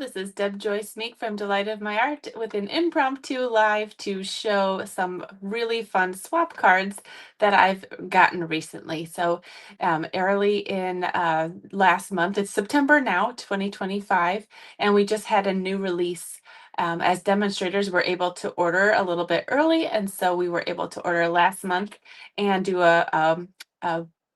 This is Deb Joyce Meek from Delight of My Art with an impromptu live to show some really fun swap cards that I've gotten recently. Early in last month, it's September now, 2025, and we just had a new release. As demonstrators, we're able to order a little bit early, and so we were able to order last month and do a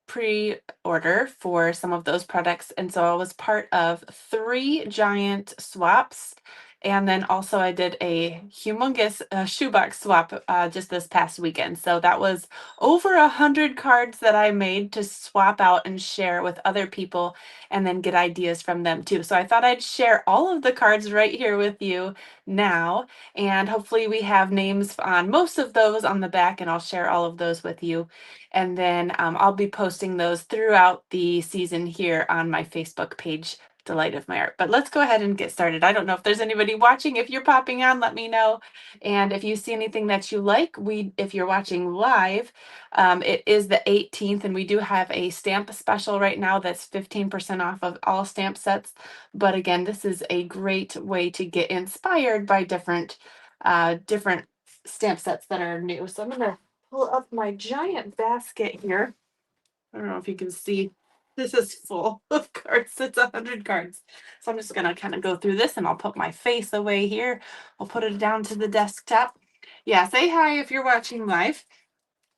pre-order for some of those products. And so I was part of 3 giant swaps. And then also I did a humongous shoebox swap just this past weekend. So that was over 100 cards that I made to swap out and share with other people and then get ideas from them too. So I thought I'd share all of the cards right here with you now. And hopefully we have names on most of those on the back, and I'll share all of those with you. And then I'll be posting those throughout the season here on my Facebook page, Delight of My Art. But let's go ahead and get started. I don't know if there's anybody watching. If you're popping on, let me know. And if you see anything that you like, if you're watching live, it is the 18th, and we do have a stamp special right now that's 15% off of all stamp sets. But again, this is a great way to get inspired by different stamp sets that are new. So I'm gonna pull up my giant basket here. I don't know if you can see. This is full of cards. It's 100 cards. So I'm just gonna kind of go through this, and I'll put my face away here. I'll put it down to the desktop. Yeah, say hi if you're watching live.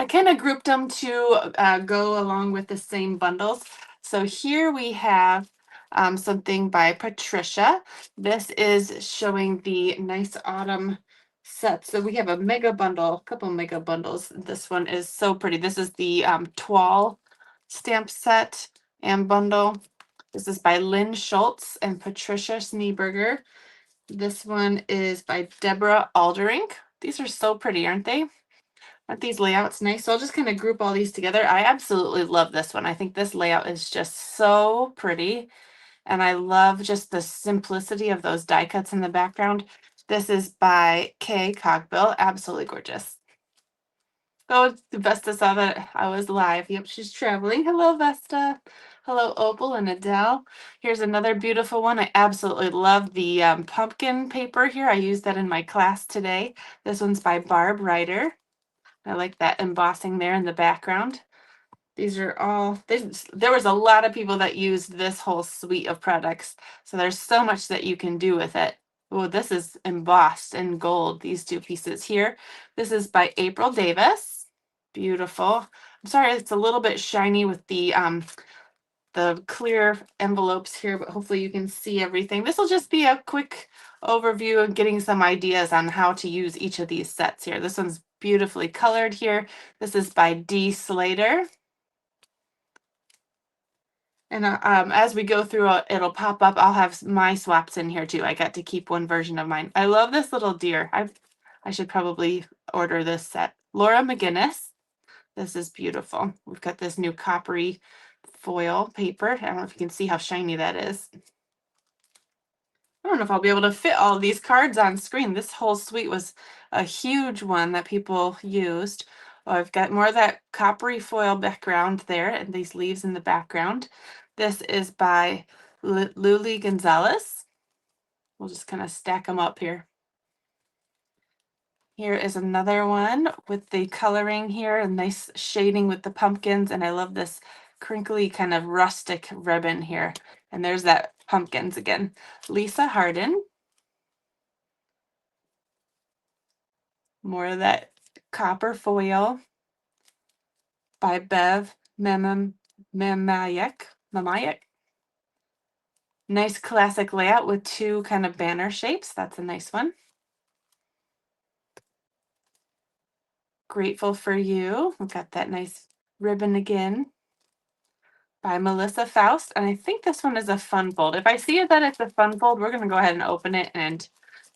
I kind of grouped them to go along with the same bundles. So here we have something by Patricia. This is showing the nice autumn set. So we have a mega bundle, a couple mega bundles. This one is so pretty. This is the Toile stamp set and bundle. This is by Lynn Schultz and Patricia Schneeberger. This one is by Deborah Alderink. These are so pretty, aren't they? Aren't these layouts nice? So I'll just kind of group all these together. I absolutely love this one. I think this layout is just so pretty. And I love just the simplicity of those die cuts in the background. This is by Kay Cogbill. Absolutely gorgeous. Oh, Vesta saw that I was live. Yep, she's traveling. Hello, Vesta. Hello, Opal and Adele. Here's another beautiful one. I absolutely love the pumpkin paper here. I used that in my class today. This one's by Barb Ryder. I like that embossing there in the background. These are all, there was a lot of people that used this whole suite of products. So there's so much that you can do with it. Oh, this is embossed in gold, these 2 pieces here. This is by April Davis. Beautiful. I'm sorry, it's a little bit shiny with the clear envelopes here, but hopefully you can see everything. This will just be a quick overview of getting some ideas on how to use each of these sets here. This one's beautifully colored here. This is by D. Slater. And as we go through, it'll pop up. I'll have my swaps in here too. I got to keep one version of mine. I love this little deer. I should probably order this set. Laura McGinnis. This is beautiful. We've got this new coppery foil paper. I don't know if you can see how shiny that is. I don't know if I'll be able to fit all of these cards on screen. This whole suite was a huge one that people used. Oh, I've got more of that coppery foil background there and these leaves in the background. This is by Luli Gonzalez. We'll just kind of stack them up here. Here is another one with the coloring here, a nice shading with the pumpkins. And I love this crinkly kind of rustic ribbon here. And there's that pumpkins again. Lisa Harden. More of that copper foil by Bev Mamayak. Nice classic layout with 2 kind of banner shapes. That's a nice one. Grateful for You. We've got that nice ribbon again by Melissa Faust. And I think this one is a fun fold. If I see that it's a fun fold, we're going to go ahead and open it and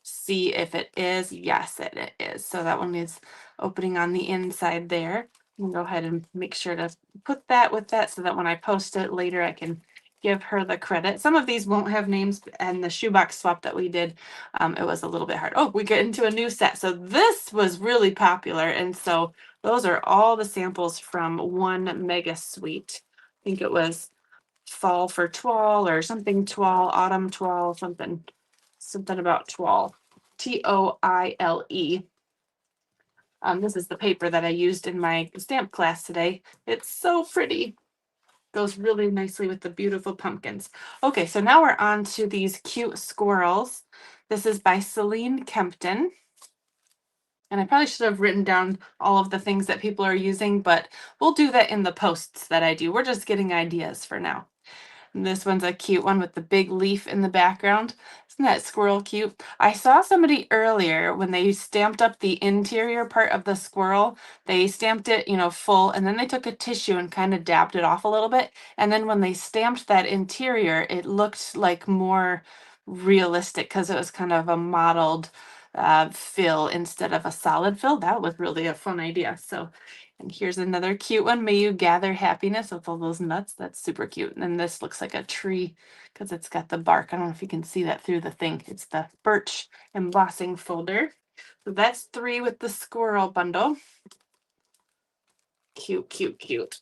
see if it is. Yes, it is. So that one is opening on the inside there. We'll go ahead and make sure to put that with that so that when I post it later, I can give her the credit. Some of these won't have names, and the shoebox swap that we did, it was a little bit hard. Oh, we get into a new set. So this was really popular. And so those are all the samples from one mega suite. I think it was Fall for Toile or something Toile, Autumn Toile, something. something about toile. Toile. This is the paper that I used in my stamp class today. It's so pretty. Goes really nicely with the beautiful pumpkins. Okay, so now we're on to these cute squirrels. This is by Celine Kempton. And I probably should have written down all of the things that people are using, but we'll do that in the posts that I do. We're just getting ideas for now. And this one's a cute one with the big leaf in the background. Isn't that squirrel cute? I saw somebody earlier when they stamped up the interior part of the squirrel. They stamped it, full, and then they took a tissue and kind of dabbed it off a little bit. And then when they stamped that interior, it looked like more realistic because it was kind of a modeled fill instead of a solid fill. That was really a fun idea. So, and here's another cute one. May you gather happiness with all those nuts. That's super cute. And then this looks like a tree because it's got the bark. I don't know if you can see that through the thing. It's the birch embossing folder. So that's 3 with the squirrel bundle. Cute, cute, cute.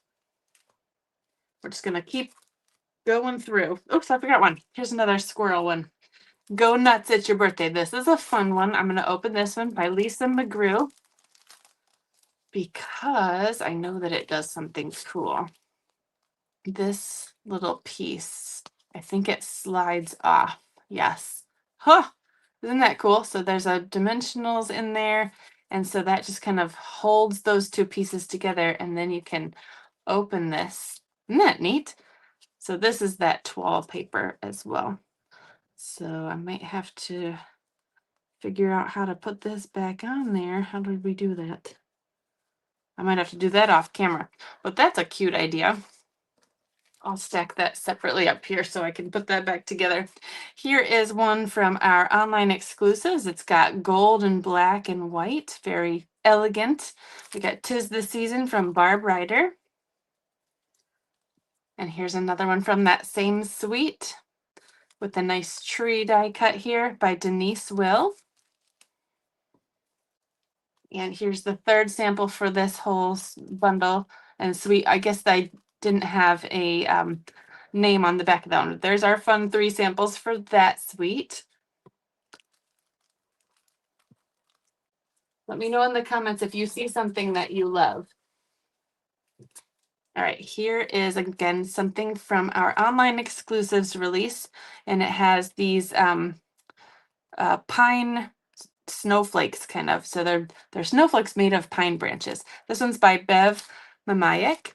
We're just going to keep going through. Oops, I forgot one. Here's another squirrel one. Go nuts, it's your birthday. This is a fun one. I'm going to open this one by Lisa McGrew because I know that it does something cool. This little piece, I think it slides off. Yes. Huh. Isn't that cool? So there's a dimensionals in there. And so that just kind of holds those 2 pieces together. And then you can open this. Isn't that neat? So this is that toile paper as well. So I might have to figure out how to put this back on there. How did we do that? I might have to do that off camera, but that's a cute idea. I'll stack that separately up here so I can put that back together. Here is one from our online exclusives. It's got gold and black and white, very elegant. We got 'Tis the Season from Barb Ryder. And here's another one from that same suite with a nice tree die cut here by Denise Will. And here's the 3rd sample for this whole bundle and suite. I guess I didn't have a name on the back of that one. There's our fun 3 samples for that suite. Let me know in the comments if you see something that you love. All right, here is again something from our online exclusives release, and it has these pine snowflakes kind of. So they're snowflakes made of pine branches. This one's by Bev Mamayak.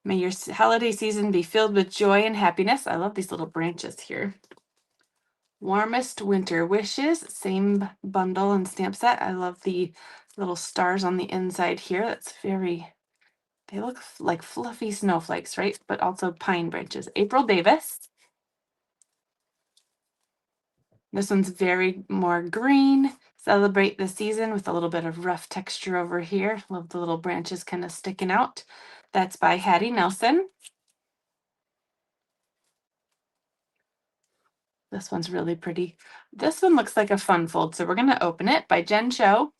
May your holiday season be filled with joy and happiness. I love these little branches here. Warmest winter wishes, same bundle and stamp set. I love the little stars on the inside here. That's they look like fluffy snowflakes, right? But also pine branches. April Davis. This one's very more green. Celebrate the season with a little bit of rough texture over here. Love the little branches kind of sticking out. That's by Hattie Nelson. This one's really pretty. This one looks like a fun fold, so we're going to open it by Jen Cho.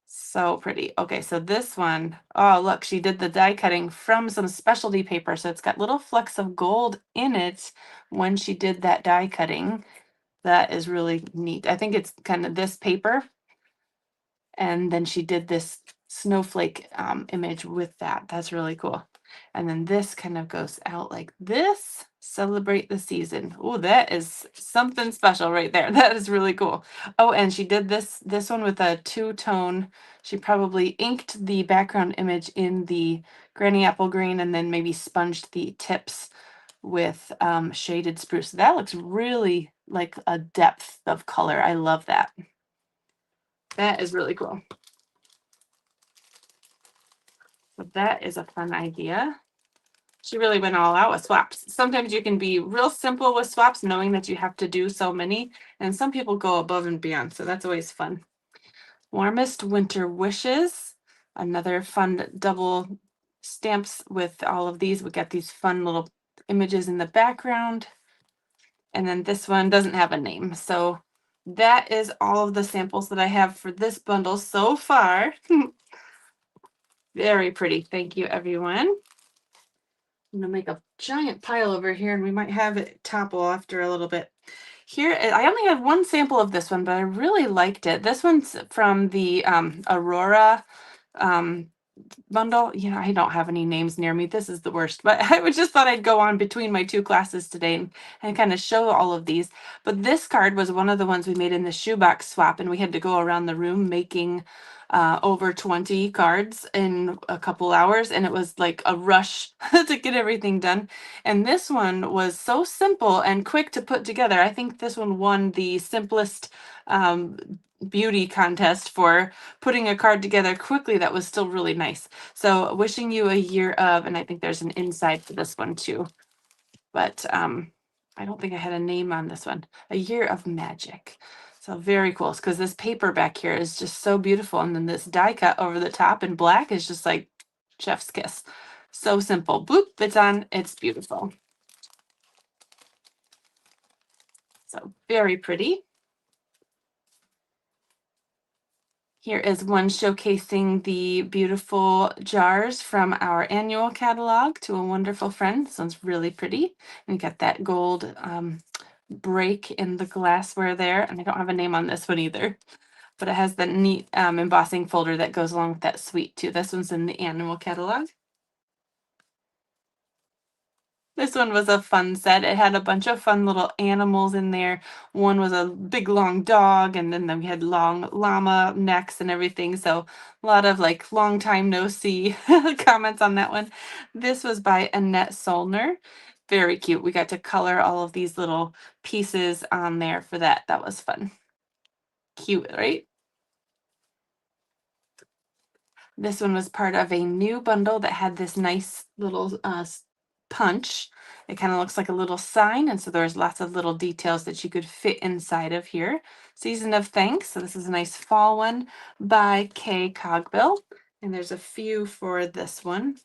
So pretty. Okay, so this one, oh, look, she did the die cutting from some specialty paper. So it's got little flecks of gold in it when she did that die cutting. That is really neat. I think it's kind of this paper. And then she did this snowflake image with that. That's really cool. And then this kind of goes out like this. Celebrate the season. Oh, that is something special right there. That is really cool. Oh, and she did this one with a 2-tone. She probably inked the background image in the granny apple green and then maybe sponged the tips with shaded spruce. That looks really like a depth of color. I love that. That is really cool. So that is a fun idea. She really went all out with swaps. Sometimes you can be real simple with swaps, knowing that you have to do so many, and some people go above and beyond, so that's always fun. Warmest winter wishes. Another fun double stamps with all of these. We got these fun little images in the background. And then this one doesn't have a name. So that is all of the samples that I have for this bundle so far. Very pretty. Thank you, everyone. I'm going to make a giant pile over here, and we might have it topple after a little bit. Here, I only have one sample of this one, but I really liked it. This one's from the Aurora um, bundle. Yeah, I don't have any names near me. This is the worst. But I just thought I'd go on between my two classes today and kind of show all of these. But this card was one of the ones we made in the shoebox swap, and we had to go around the room making over 20 cards in a couple hours, and it was like a rush to get everything done. And this one was so simple and quick to put together. I think this one won the simplest um, beauty contest for putting a card together quickly that was still really nice. So wishing you a year of, and I think there's an inside for this one too, but I don't think I had a name on this one. A year of magic. So very cool, because this paper back here is just so beautiful. And then this die cut over the top in black is just like chef's kiss. So simple. Boop, it's on. It's beautiful. So very pretty. Here is one showcasing the beautiful jars from our annual catalog to a wonderful friend. This one's really pretty. And you got that gold break in the glassware there. And I don't have a name on this one either, but it has the neat embossing folder that goes along with that suite too. This one's in the annual catalog. This one was a fun set. It had a bunch of fun little animals in there. One was a big long dog, and then we had long llama necks and everything. So a lot of like long time no see comments on that one. This was by Annette Solner. Very cute. We got to color all of these little pieces on there for that. That was fun. Cute, right? This one was part of a new bundle that had this nice little punch. It kind of looks like a little sign, and so there's lots of little details that you could fit inside of here. Season of Thanks. So this is a nice fall one by Kay Cogbill, and there's a few for this one.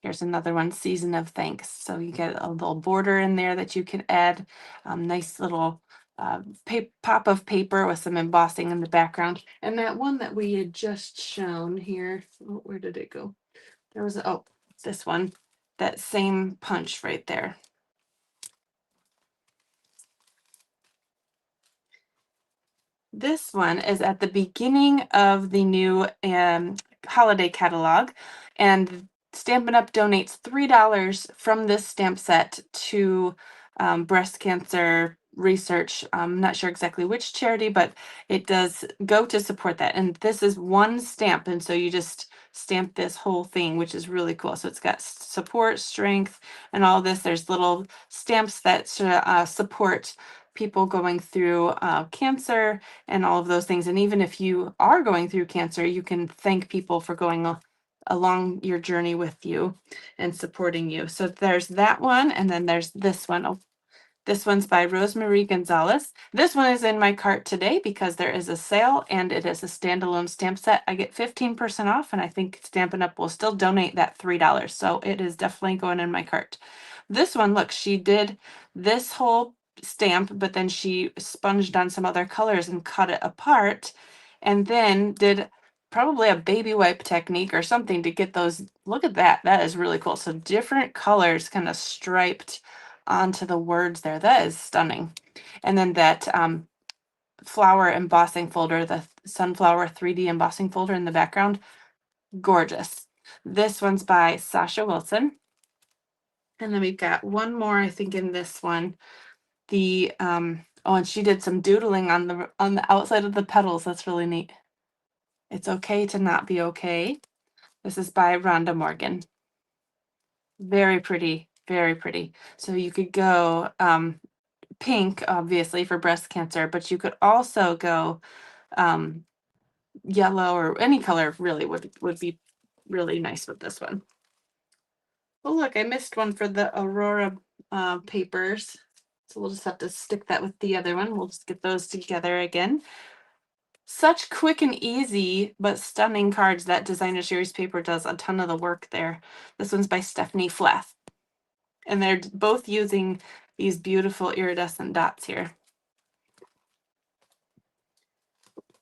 Here's another one, Season of Thanks. So you get a little border in there that you can add. Nice little pop of paper with some embossing in the background. And that one that we had just shown here, oh, where did it go? There was, oh, this one, that same punch right there. This one is at the beginning of the new holiday catalog, and Stampin' Up! Donates $3 from this stamp set to breast cancer research. I'm not sure exactly which charity, but it does go to support that. And this is one stamp, and so you just stamp this whole thing, which is really cool. So it's got support, strength, and all this. There's little stamps that support people going through cancer and all of those things. And even if you are going through cancer, you can thank people for going along your journey with you and supporting you. So there's that one. And then there's this one. Oh, this one's by Rosemary Gonzalez. This one is in my cart today because there is a sale and it is a standalone stamp set. I get 15% off, and I think Stampin' Up! Will still donate that $3. So it is definitely going in my cart. This one, look, she did this whole stamp, but then she sponged on some other colors and cut it apart, and then did probably a baby wipe technique or something to get those. Look at that. That is really cool. So different colors kind of striped onto the words there. That is stunning. And then that flower embossing folder, the sunflower 3D embossing folder in the background, gorgeous. This one's by Sasha Wilson. And then we've got one more, I think, in this one. The oh, and she did some doodling on the outside of the petals. That's really neat. It's okay to not be okay. This is by Rhonda Morgan. Very pretty, very pretty. So you could go pink, obviously, for breast cancer, but you could also go yellow, or any color really would be really nice with this one. Oh, look, I missed one for the Aurora papers. So we'll just have to stick that with the other one. We'll just get those together again. Such quick and easy, but stunning cards. That designer series paper does a ton of the work there. This one's by Stephanie Flath. And they're both using these beautiful iridescent dots here.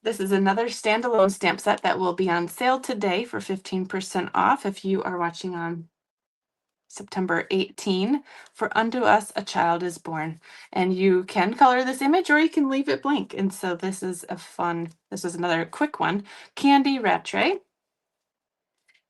This is another standalone stamp set that will be on sale today for 15% off if you are watching on September 18, for unto us a child is born. And you can color this image or you can leave it blank. And so this is another quick one. Candy Rattray.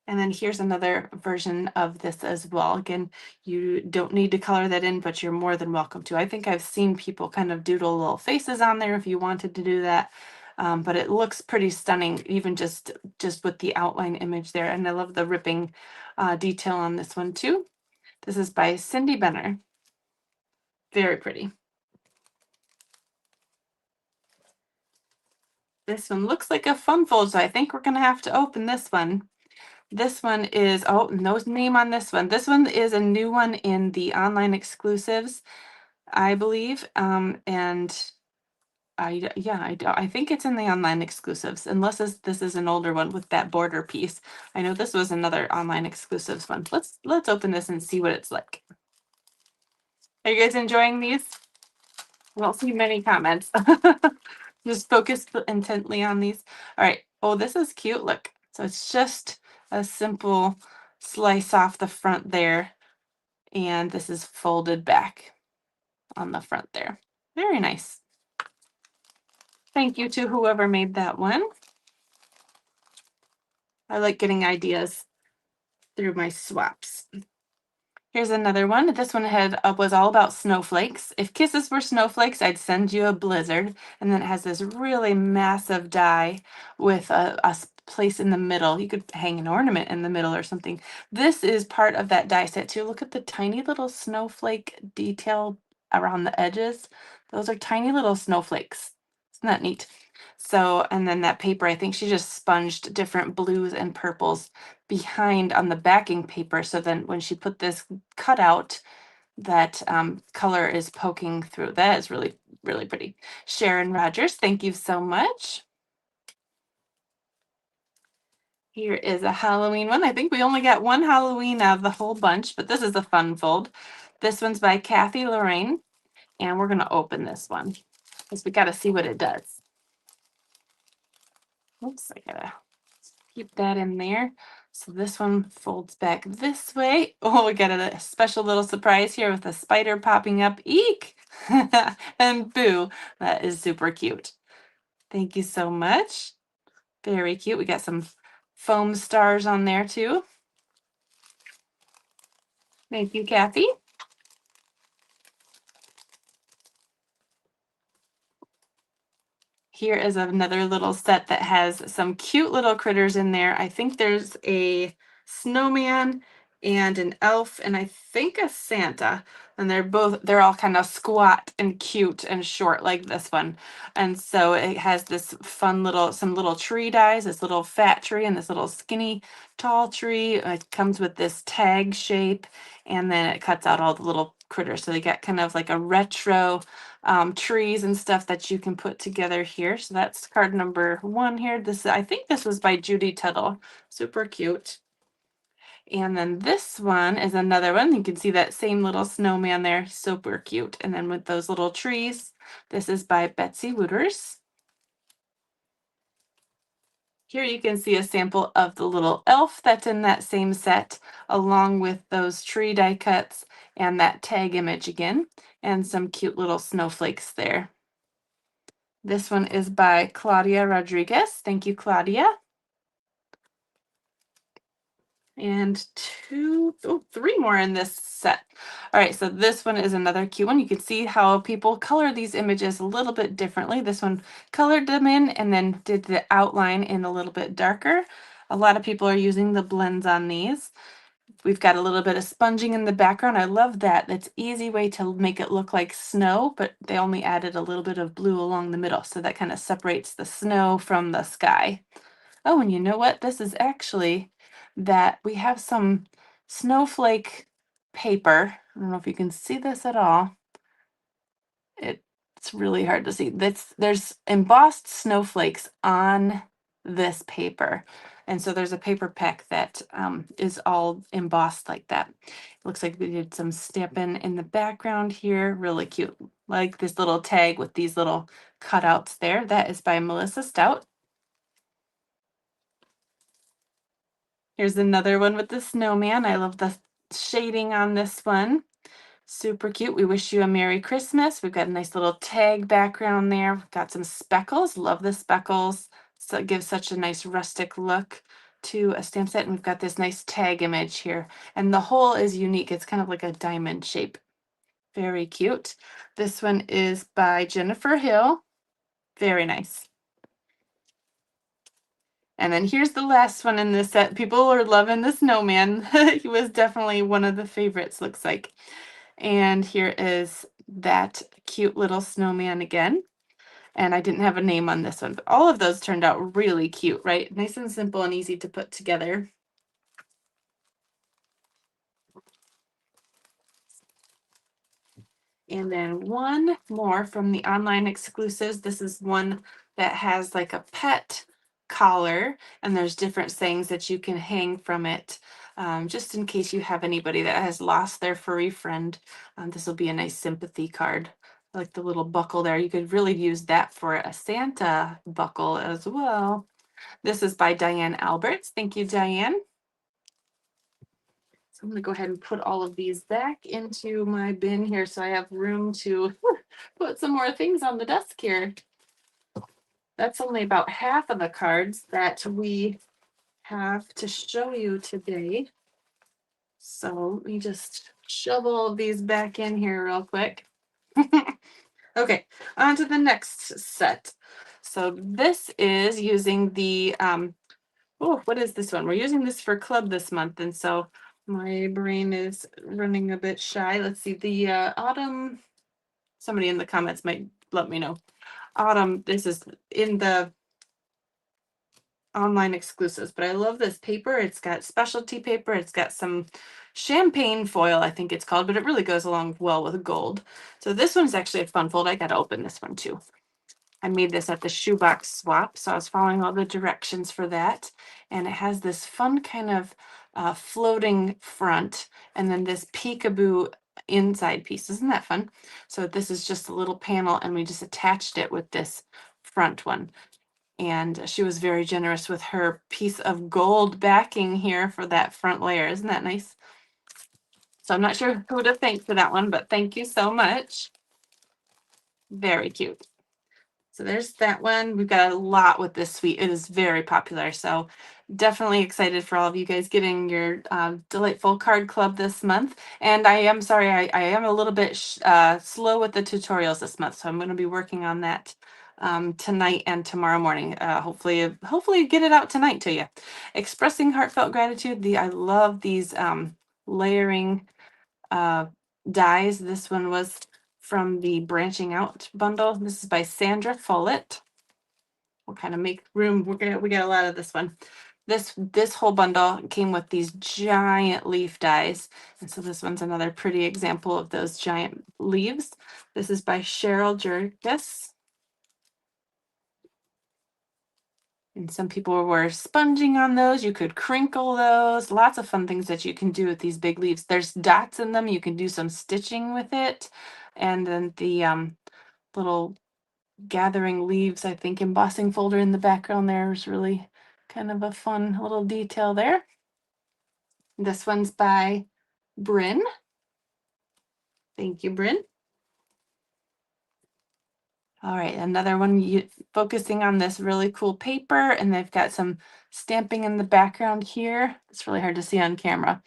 And then here's another version of this as well. Again, you don't need to color that in, but you're more than welcome to. I think I've seen people kind of doodle little faces on there if you wanted to do that. But it looks pretty stunning, even just with the outline image there. And I love the ripping detail on this one too. This is by Cindy Benner. Very pretty. This one looks like a fun fold, so I think we're gonna have to open this one. This one is, oh, no name on this one. This one is a new one in the online exclusives, I believe. And I think it's in the online exclusives, unless this is an older one with that border piece. I know this was another online exclusives one. Let's open this and see what it's like. Are you guys enjoying these? I don't see many comments. Just focus intently on these. All right. Oh, this is cute. Look. So it's just a simple slice off the front there. And this is folded back on the front there. Very nice. Thank you to whoever made that one. I like getting ideas through my swaps. Here's another one. This one was all about snowflakes. If kisses were snowflakes, I'd send you a blizzard. And then it has this really massive die with a place in the middle. You could hang an ornament in the middle or something. This is part of that die set too. Look at the tiny little snowflake detail around the edges. Those are tiny little snowflakes. Isn't that neat? So, and then that paper, I think she just sponged different blues and purples behind on the backing paper. So then when she put this cutout, that color is poking through. That is really, really pretty. Sharon Rogers, thank you so much. Here is a Halloween one. I think we only got one Halloween out of the whole bunch, but this is a fun fold. This one's by Kathy Lorraine, and we're going to open this one because we got to see what it does. Oops, I gotta keep that in there. So this one folds back this way. Oh, we got a special little surprise here with a spider popping up. Eek! And boo, that is super cute. Thank you so much. Very cute. We got some foam stars on there too. Thank you, Kathy. Here is another little set that has some cute little critters in there. I think there's a snowman and an elf and I think a Santa. And they're all kind of squat and cute and short like this one. And so it has this some little tree dies, this little fat tree and this little skinny tall tree. It comes with this tag shape and then it cuts out all the little critters. So they got kind of like a retro trees and stuff that you can put together here. So that's card number 1 here. I think this was by Judy Tuttle. Super cute. And then this one is another one. You can see that same little snowman there. Super cute. And then with those little trees, this is by Betsy Wooters. Here you can see a sample of the little elf that's in that same set, along with those tree die cuts and that tag image again, and some cute little snowflakes there. This one is by Claudia Rodriguez. Thank you, Claudia. And 3 more in this set. All right, so this one is another cute one. You can see how people color these images a little bit differently. This one colored them in and then did the outline in a little bit darker. A lot of people are using the blends on these. We've got a little bit of sponging in the background. I love that. That's easy way to make it look like snow, but they only added a little bit of blue along the middle. So that kind of separates the snow from the sky. Oh, and you know what? This is actually that we have some snowflake paper. I don't know if you can see this at all. It's really hard to see. There's embossed snowflakes on this paper. And so there's a paper pack that is all embossed like that. Looks like we did some stamping in the background here. Really cute. Like this little tag with these little cutouts there. That is by Melissa Stout. Here's another one with the snowman. I love shading on this one. Super cute. We wish you a Merry Christmas. We've got a nice little tag background there. We've got some speckles. Love the speckles. So it gives such a nice rustic look to a stamp set. And we've got this nice tag image here. And the hole is unique. It's kind of like a diamond shape. Very cute. This one is by Jennifer Hill. Very nice. And then here's the last one in this set. People are loving the snowman. He was definitely one of the favorites, looks like. And here is that cute little snowman again. And I didn't have a name on this one, but all of those turned out really cute, right? Nice and simple and easy to put together. And then one more from the online exclusives. This is one that has like a pet collar, and there's different sayings that you can hang from it. Just in case you have anybody that has lost their furry friend, this will be a nice sympathy card. I like the little buckle there. You could really use that for a Santa buckle as well. This is by Diane Alberts. Thank you, Diane. So I'm going to go ahead and put all of these back into my bin here so I have room to put some more things on the desk here. That's only about half of the cards that we have to show you today. So let me just shove all of these back in here real quick. Okay, on to the next set. So this is using the, oh, what is this one? We're using this for club this month. And so my brain is running a bit shy. Let's see, the autumn, somebody in the comments might let me know. Autumn, this is in the online exclusives, but I love this paper. It's got specialty paper. It's got some champagne foil, I think it's called, but it really goes along well with gold. So this one's actually a fun fold. I got to open this one too. I made this at the shoebox swap, so I was following all the directions for that. And it has this fun kind of floating front and then this peekaboo inside piece. Isn't that fun? So this is just a little panel and we just attached it with this front one. And she was very generous with her piece of gold backing here for that front layer. Isn't that nice? So I'm not sure who to thank for that one, but thank you so much. Very cute. So there's that one. We've got a lot with this suite. It is very popular. So definitely excited for all of you guys getting your delightful card club this month. And I am sorry, I am a little bit slow with the tutorials this month. So I'm going to be working on that tonight and tomorrow morning. Hopefully get it out tonight to you. Expressing heartfelt gratitude. I love these layering dies. This one was from the Branching Out bundle. This is by Sandra Follett. We'll kind of make room. We got a lot of this one. This whole bundle came with these giant leaf dies. And so this one's another pretty example of those giant leaves. This is by Cheryl Jerkis. And some people were sponging on those. You could crinkle those. Lots of fun things that you can do with these big leaves. There's dots in them. You can do some stitching with it. And then the little gathering leaves, I think, embossing folder in the background there is really kind of a fun little detail there. This one's by Bryn. Thank you, Bryn. All right, another one focusing on this really cool paper, and they've got some stamping in the background here. It's really hard to see on camera.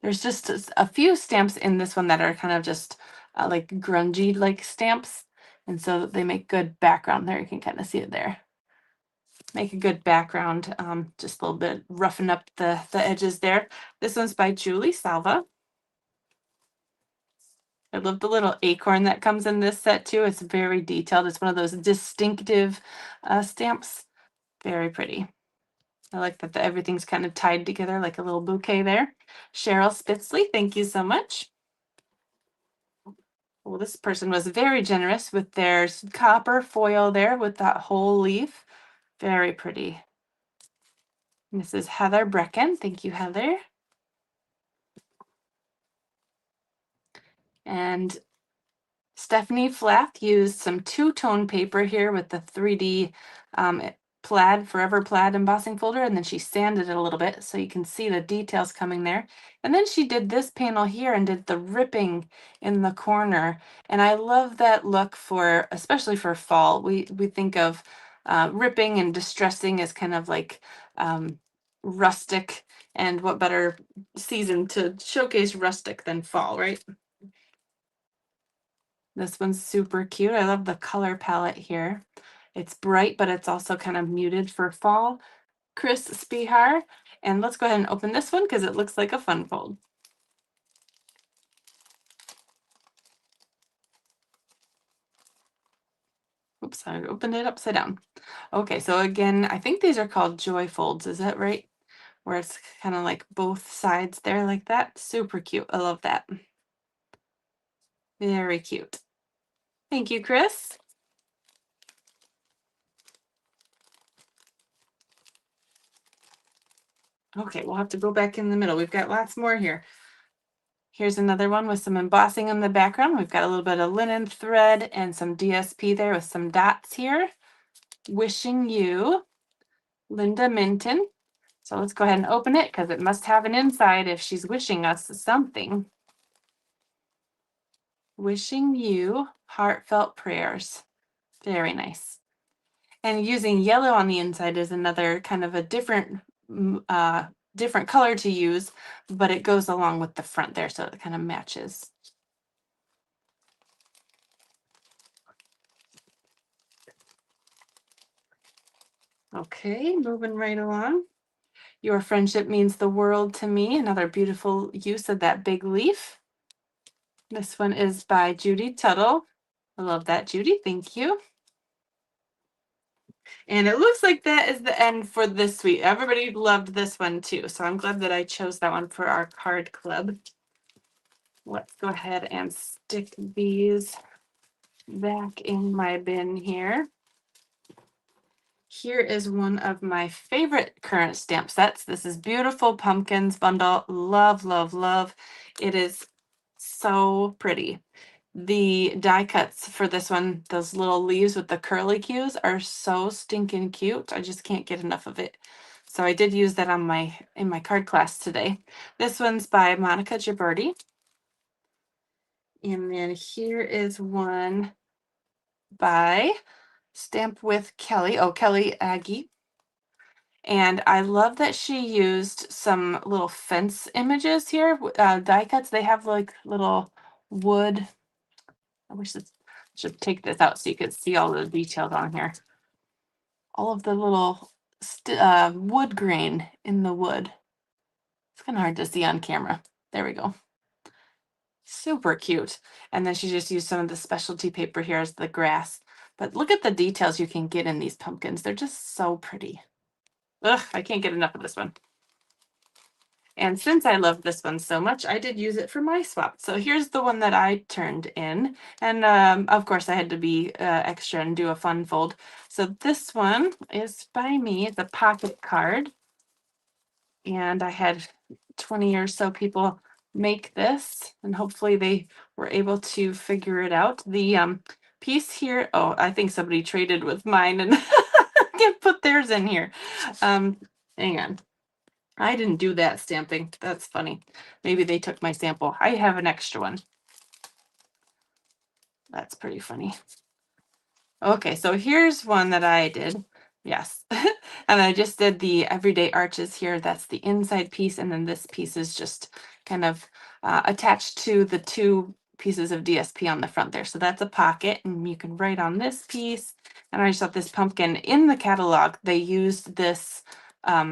There's just a few stamps in this one that are kind of just like grungy like stamps, and so they make good background there. You can kind of see it there. Make a good background, just a little bit roughen up the edges there. This one's by Julie Salva. I love the little acorn that comes in this set too. It's very detailed. It's one of those distinctive stamps. Very pretty. I like that everything's kind of tied together like a little bouquet there. Cheryl Spitzley, thank you so much. Well, this person was very generous with their copper foil there with that whole leaf. Very pretty. This is Heather Brecken. Thank you, Heather. And Stephanie Flath used some two-tone paper here with the 3D plaid, forever plaid embossing folder, and then she sanded it a little bit so you can see the details coming there. And then she did this panel here and did the ripping in the corner. And I love that look for, especially for fall. We think of ripping and distressing as kind of like rustic, and what better season to showcase rustic than fall, right? This one's super cute. I love the color palette here. It's bright, but it's also kind of muted for fall. Chris Spihar. And let's go ahead and open this one because it looks like a fun fold. Oops, I opened it upside down. Okay, so again, I think these are called joy folds. Is that right? Where it's kind of like both sides there like that. Super cute. I love that. Very cute. Thank you, Chris. Okay, we'll have to go back in the middle. We've got lots more here. Here's another one with some embossing in the background. We've got a little bit of linen thread and some DSP there with some dots here. Wishing you, Linda Minton. So let's go ahead and open it because it must have an inside if she's wishing us something. Wishing you heartfelt prayers. Very nice. And using yellow on the inside is another kind of a different different color to use, but it goes along with the front there, so it kind of matches. Okay, moving right along. Your friendship means the world to me. Another beautiful use of that big leaf. This one is by Judy Tuttle. I love that, Judy. Thank you. And it looks like that is the end for this week. Everybody loved this one too. So I'm glad that I chose that one for our card club. Let's go ahead and stick these back in my bin here. Here is one of my favorite current stamp sets. This is Beautiful Pumpkins bundle. Love, love, love. It is so pretty. The die cuts for this one, those little leaves with the curly cues, are so stinking cute. I just can't get enough of it. So I did use that on in my card class today. This one's by Monica Gibberti. And then here is one by Stamp with Kelly. Oh, Kelly Aggie. And I love that she used some little fence images here, die cuts. They have like little wood. I wish this should take this out so you could see all the details on here. All of the little wood grain in the wood. It's kind of hard to see on camera. There we go. Super cute. And then she just used some of the specialty paper here as the grass. But look at the details you can get in these pumpkins. They're just so pretty. Ugh, I can't get enough of this one. And since I love this one so much, I did use it for my swap. So here's the one that I turned in. And of course, I had to be extra and do a fun fold. So this one is by me. It's a pocket card. And I had 20 or so people make this. And hopefully they were able to figure it out. The piece here, oh, I think somebody traded with mine and put theirs in here. Hang on. I didn't do that stamping. That's funny. Maybe they took my sample. I have an extra one. That's pretty funny. Okay, so here's one that I did. Yes. And I just did the everyday arches here. That's the inside piece. And then this piece is just kind of attached to the two pieces of DSP on the front there. So that's a pocket, and you can write on this piece. And I just thought this pumpkin in the catalog, they used this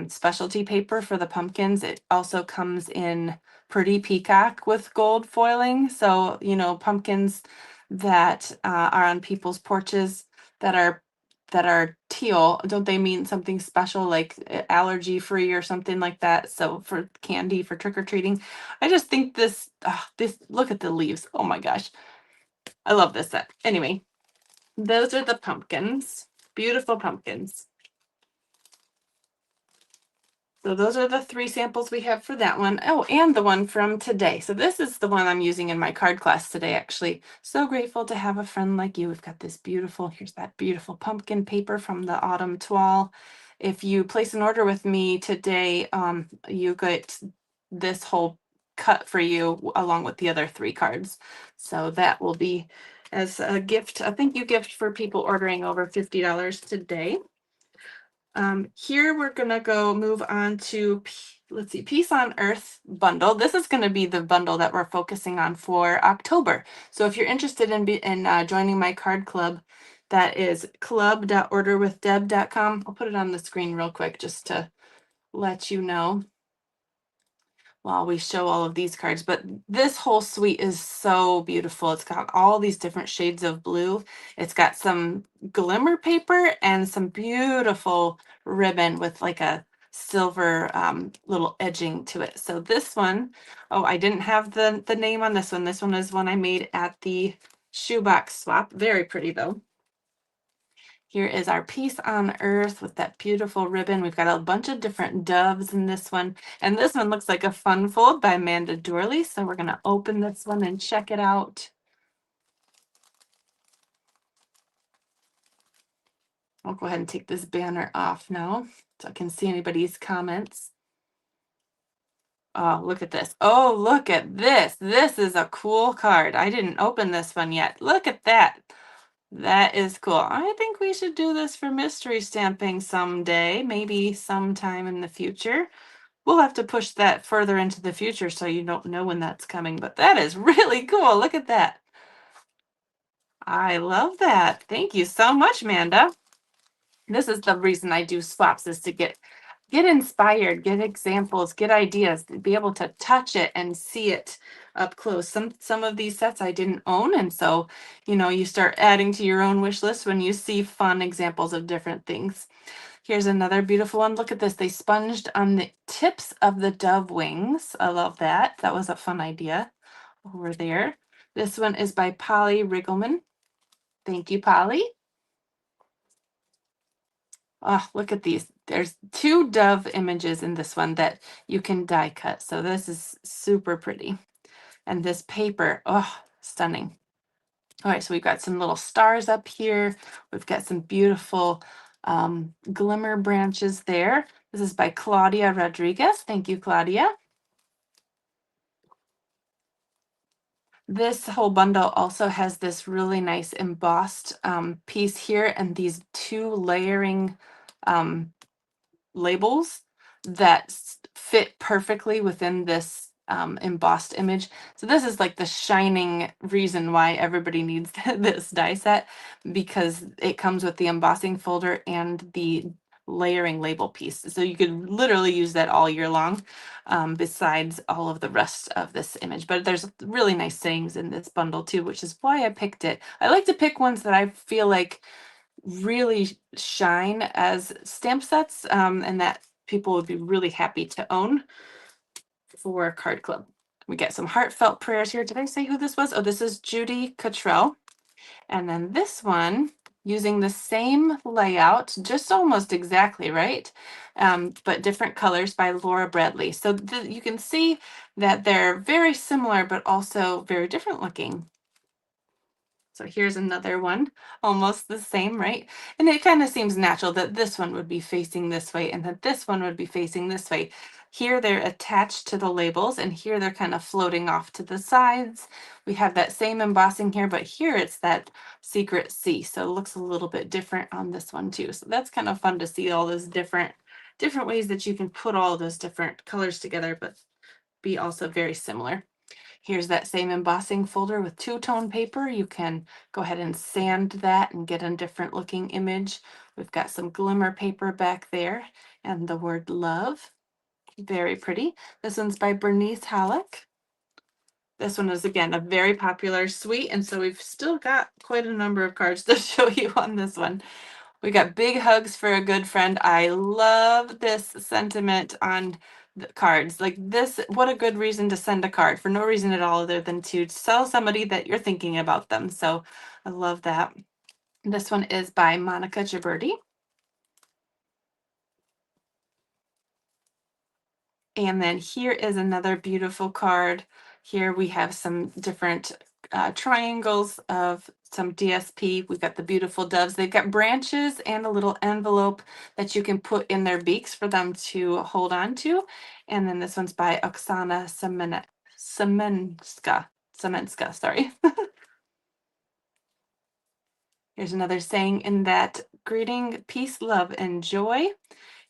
specialty paper for the pumpkins. It also comes in Pretty Peacock with gold foiling. So, you know, pumpkins that are on people's porches that are teal, don't they mean something special, like allergy free or something like that? So for candy, for trick-or-treating, I just think this look at the leaves. Oh my gosh, I love this set. Anyway, those are the pumpkins. Beautiful pumpkins. So those are the three samples we have for that one. Oh, and the one from today. So this is the one I'm using in my card class today, actually. So grateful to have a friend like you. We've got this beautiful, here's that beautiful pumpkin paper from the autumn toile. If you place an order with me today, you get this whole cut for you along with the other three cards. So that will be as a gift, a thank you gift for people ordering over $50 today. Here we're gonna go move on to, let's see, Peace on Earth bundle. This is gonna be the bundle that we're focusing on for October. So if you're interested in joining my card club, that is club.orderwithdeb.com. I'll put it on the screen real quick just to let you know while we show all of these cards. But this whole suite is so beautiful. It's got all these different shades of blue. It's got some glimmer paper and some beautiful ribbon with like a silver little edging to it. So this one, oh, I didn't have the name on this one. This one is one I made at the shoebox swap. Very pretty though. Here is our Peace on Earth with that beautiful ribbon. We've got a bunch of different doves in this one. And this one looks like a fun fold by Amanda Dorley. So we're going to open this one and check it out. I'll go ahead and take this banner off now so I can see anybody's comments. Oh, look at this. Oh, look at this. This is a cool card. I didn't open this one yet. Look at that. That is cool. I think we should do this for mystery stamping someday, maybe sometime in the future. We'll have to push that further into the future so you don't know when that's coming, but that is really cool. Look at that. I love that. Thank you so much, Manda. This is the reason I do swaps, is to get inspired, get examples, get ideas, be able to touch it and see it up close. Some of these sets I didn't own, and so you start adding to your own wish list when you see fun examples of different things. Here's another beautiful one. Look at this. They sponged on the tips of the dove wings. I love that. That was a fun idea over there. This one is by Polly Riggleman. Thank you, Polly. Oh, look at these. There's two dove images in this one that you can die cut. So this is super pretty. And this paper, oh, stunning. All right, so we've got some little stars up here. We've got some beautiful glimmer branches there. This is by Claudia Rodriguez. Thank you, Claudia. This whole bundle also has this really nice embossed piece here and these two layering um, labels that fit perfectly within this embossed image. So this is like the shining reason why everybody needs this die set, because it comes with the embossing folder and the layering label piece. So you could literally use that all year long, besides all of the rest of this image. But there's really nice sayings in this bundle too, which is why I picked it. I like to pick ones that I feel like really shine as stamp sets, and that people would be really happy to own for card club. We get some heartfelt prayers here. Did I say who this was? Oh, this is Judy Cottrell. And then this one, using the same layout, just almost exactly, right? But different colors, by Laura Bradley. So you can see that they're very similar, but also very different looking. So here's another one, almost the same, right? And it kind of seems natural that this one would be facing this way and that this one would be facing this way. Here they're attached to the labels, and here they're kind of floating off to the sides. We have that same embossing here, but here it's that secret C. So it looks a little bit different on this one too. So that's kind of fun to see all those different ways that you can put all those different colors together, but be also very similar. Here's that same embossing folder with two-tone paper. You can go ahead and sand that and get a different looking image. We've got some glimmer paper back there and the word love. Very pretty. This one's by Bernice Halleck. This one is, again, a very popular suite, and so we've still got quite a number of cards to show you on this one. We got big hugs for a good friend. I love this sentiment on the cards. Like this, what a good reason to send a card, for no reason at all other than to tell somebody that you're thinking about them. So I love that. This one is by Monica Gibberti. And then here is another beautiful card. Here we have some different triangles of some DSP. We've got the beautiful doves. They've got branches and a little envelope that you can put in their beaks for them to hold on to. And then this one's by Oksana Semenska, sorry. Here's another saying in that greeting: peace, love, and joy.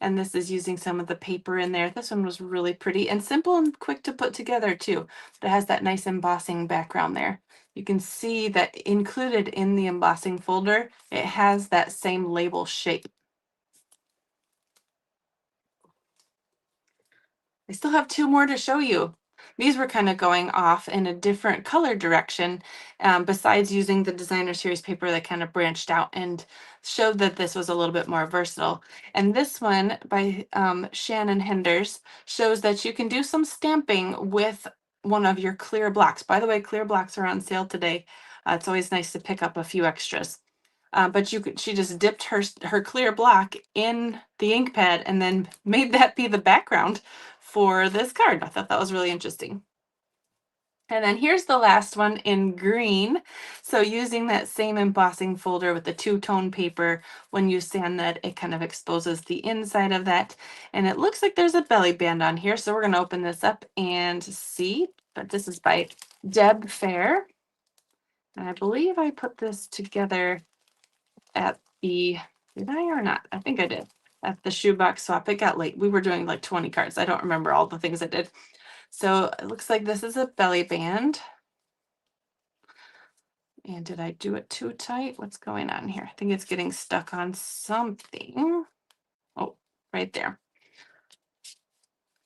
And this is using some of the paper in there. This one was really pretty and simple and quick to put together too. But it has that nice embossing background there. You can see that included in the embossing folder, it has that same label shape. I still have two more to show you. These were kind of going off in a different color direction, besides using the designer series paper that kind of branched out and showed that this was a little bit more versatile. And this one by Shannon Henders shows that you can do some stamping with one of your clear blocks. By the way, clear blocks are on sale today. It's always nice to pick up a few extras. But she just dipped her clear block in the ink pad and then made that be the background for this card. I thought that was really interesting. And then here's the last one in green. So using that same embossing folder with the two-tone paper, when you sand that, it kind of exposes the inside of that. And it looks like there's a belly band on here. So we're going to open this up and see. But this is by Deb Fair. And I believe I put this together at the, did I or not? I think I did. At the shoebox swap. It got late. We were doing like 20 cards. I don't remember all the things I did. So it looks like this is a belly band. And did I do it too tight? What's going on here? I think it's getting stuck on something. Oh, right there.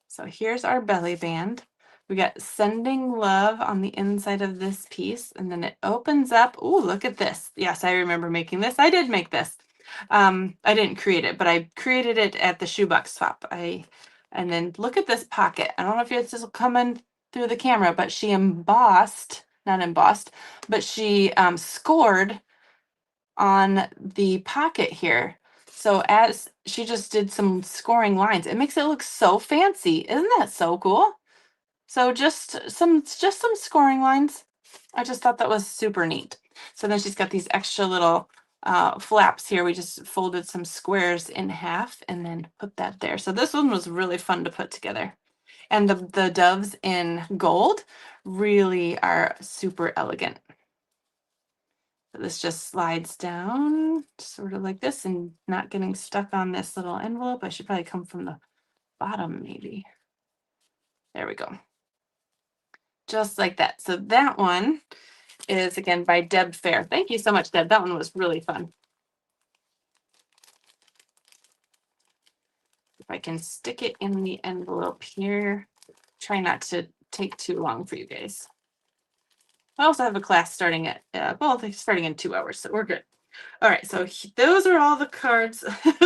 So here's our belly band. We got sending love on the inside of this piece, and then it opens up. Oh, look at this. Yes, I remember making this. I did make this. I didn't create it, but I created it at the shoebox swap. And then look at this pocket. I don't know if it's just coming through the camera, but she not embossed, but she scored on the pocket here. So as she just did some scoring lines, it makes it look so fancy. Isn't that so cool? So just some scoring lines. I just thought that was super neat. So then she's got these extra little flaps here. We just folded some squares in half and then put that there. So this one was really fun to put together. And the doves in gold really are super elegant. So this just slides down sort of like this and not getting stuck on this little envelope. I should probably come from the bottom maybe. There we go. Just like that. So that one is again by Deb Fair. Thank you so much, Deb. That one was really fun. If I can stick it in the envelope here, try not to take too long for you guys. I also have a class starting at, starting in 2 hours, so we're good. All right, so those are all the cards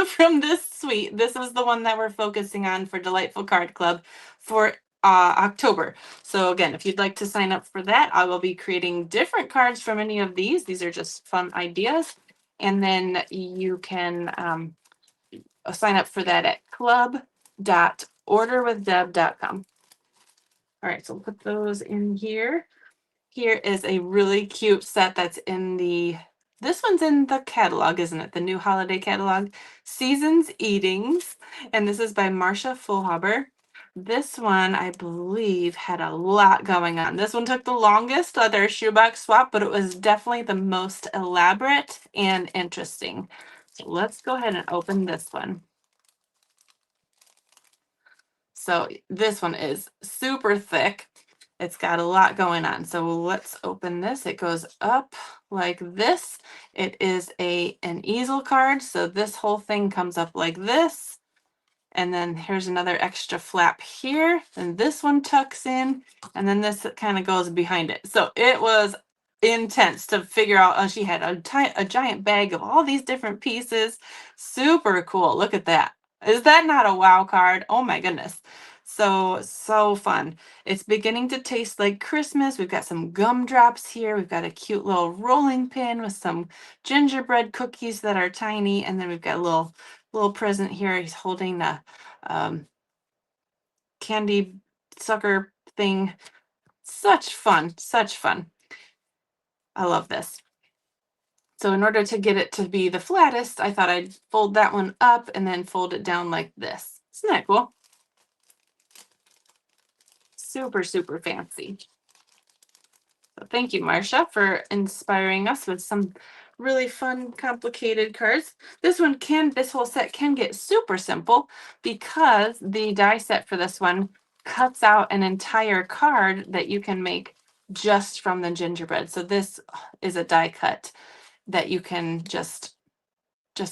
from this suite. This is the one that we're focusing on for Delightful Card Club for October. So again, if you'd like to sign up for that, I will be creating different cards from any of these. These are just fun ideas. And then you can sign up for that at club.orderwithdeb.com. All right, so we'll put those in here. Here is a really cute set that's in this one's in the catalog, isn't it? The new holiday catalog, Seasons Eatings. And this is by Marcia Fullhaber. This one, I believe, had a lot going on. This one took the longest of their shoebox swap, but it was definitely the most elaborate and interesting. So let's go ahead and open this one. So this one is super thick. It's got a lot going on. So let's open this. It goes up like this. It is an easel card. So this whole thing comes up like this. And then here's another extra flap here. And this one tucks in. And then this kind of goes behind it. So it was intense to figure out. Oh, she had a giant bag of all these different pieces. Super cool. Look at that. Is that not a wow card? Oh my goodness. So fun. It's beginning to taste like Christmas. We've got some gumdrops here. We've got a cute little rolling pin with some gingerbread cookies that are tiny. And then we've got a little present here. He's holding candy sucker thing. Such fun, such fun. I love this. So in order to get it to be the flattest, I thought I'd fold that one up and then fold it down like this. Isn't that cool? Super, super fancy. So thank you, Marcia, for inspiring us with some really fun, complicated cards. This whole set can get super simple because the die set for this one cuts out an entire card that you can make just from the gingerbread. So this is a die cut that you can just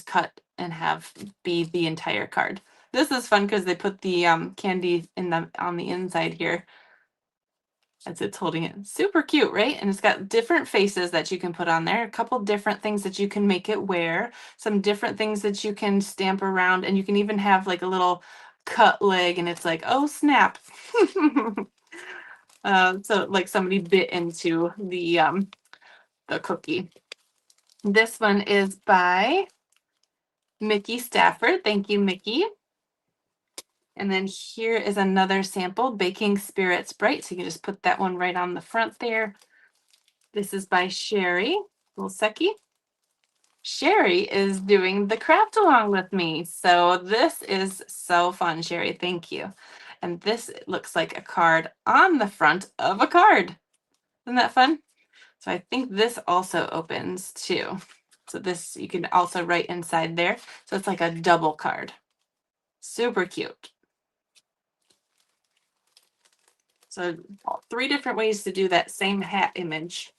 cut and have be the entire card. This is fun because they put the candy on the inside here as it's holding it. Super cute, right? And it's got different faces that you can put on there, a couple different things that you can make it wear, some different things that you can stamp around, and you can even have like a little cut leg, and it's like, oh snap. So like somebody bit into the cookie. This one is by Mickey Stafford. Thank you, Mickey. And then here is another sample, Baking Spirits Bright. So you can just put that one right on the front there. This is by Sherry Wilsecki. Sherry is doing the craft along with me. So this is so fun, Sherry. Thank you. And this looks like a card on the front of a card. Isn't that fun? So I think this also opens too. So this you can also write inside there. So it's like a double card. Super cute. So 3 different ways to do that same hat image.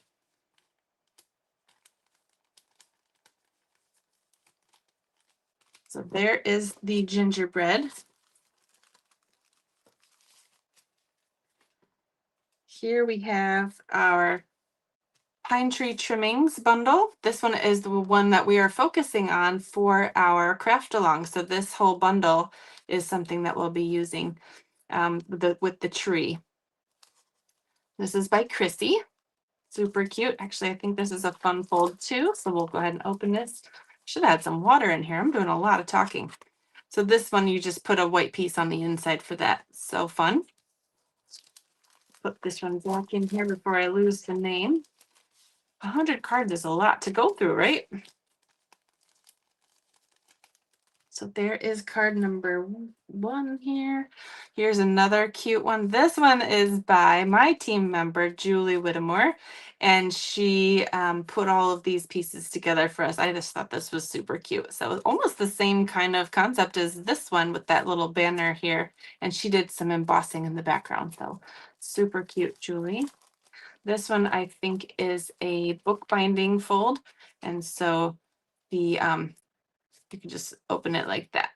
So there is the gingerbread. Here we have our pine tree trimmings bundle. This one is the one that we are focusing on for our craft along. So this whole bundle is something that we'll be using with the tree. This is by Chrissy. Super cute. Actually, I think this is a fun fold too. So we'll go ahead and open this. Should have had some water in here. I'm doing a lot of talking. So this one, you just put a white piece on the inside for that. So fun. Put this one back in here before I lose the name. 100 cards is a lot to go through, right? So there is card number 1 here. Here's another cute one. This one is by my team member, Julie Whittemore, and she put all of these pieces together for us. I just thought this was super cute. So almost the same kind of concept as this one with that little banner here. And she did some embossing in the background. So super cute, Julie. This one I think is a bookbinding fold. And so the you can just open it like that.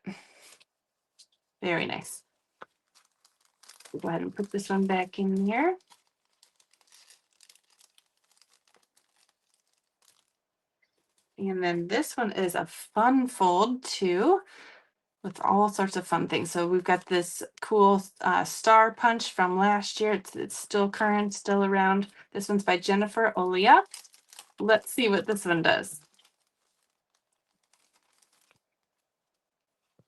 Very nice. Go ahead and put this one back in here. And then this one is a fun fold too, with all sorts of fun things. So we've got this cool star punch from last year. It's still current, still around. This one's by Jennifer Olia. Let's see what this one does.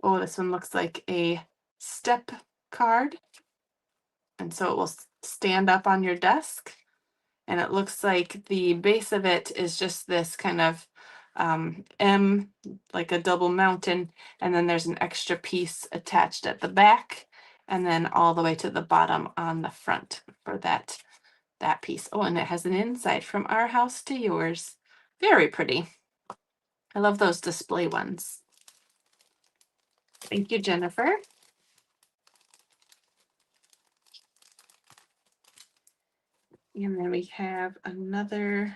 Oh, this one looks like a step card. And so it will stand up on your desk. And it looks like the base of it is just this kind of M, like a double mountain. And then there's an extra piece attached at the back. And then all the way to the bottom on the front for that piece. Oh, and it has an inside from our house to yours. Very pretty. I love those display ones. Thank you, Jennifer. And then we have another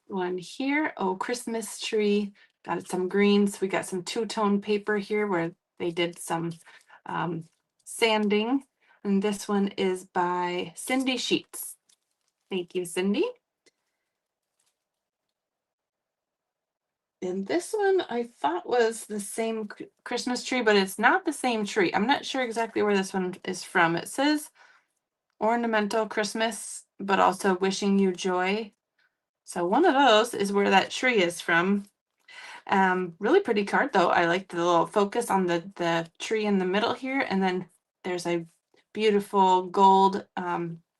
one here. Oh, Christmas tree. Got some greens. We got some two-tone paper here where they did some sanding. And this one is by Cindy Sheets. Thank you, Cindy. And this one I thought was the same Christmas tree, but it's not the same tree. I'm not sure exactly where this one is from. It says ornamental Christmas, but also wishing you joy. So one of those is where that tree is from. Really pretty card though. I like the little focus on the tree in the middle here, and then there's a beautiful gold